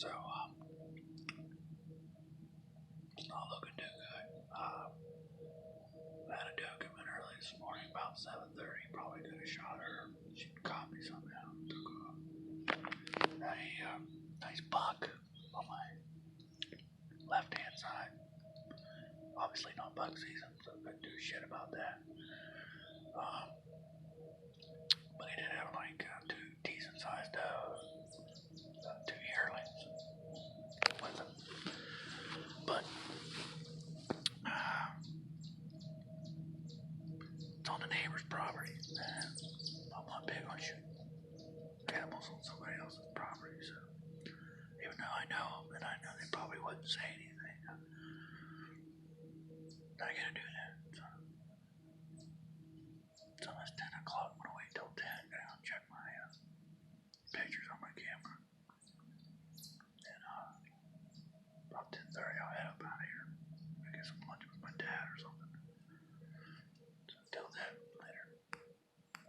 So, it's not looking too good. I had a doe come in early this morning about 7:30. Probably could have shot her. She caught me somehow. Took a nice buck on my left hand side. Obviously not buck season, so I couldn't do shit about that. But he did have like two decent sized does, two yearlings with him. But it's on the neighbor's property, and I'm not big on shooting animals on somebody else's property, so even though I know them and I know they probably wouldn't say anything, I gotta do that. So it's almost 10 o'clock. I'm gonna wait till 10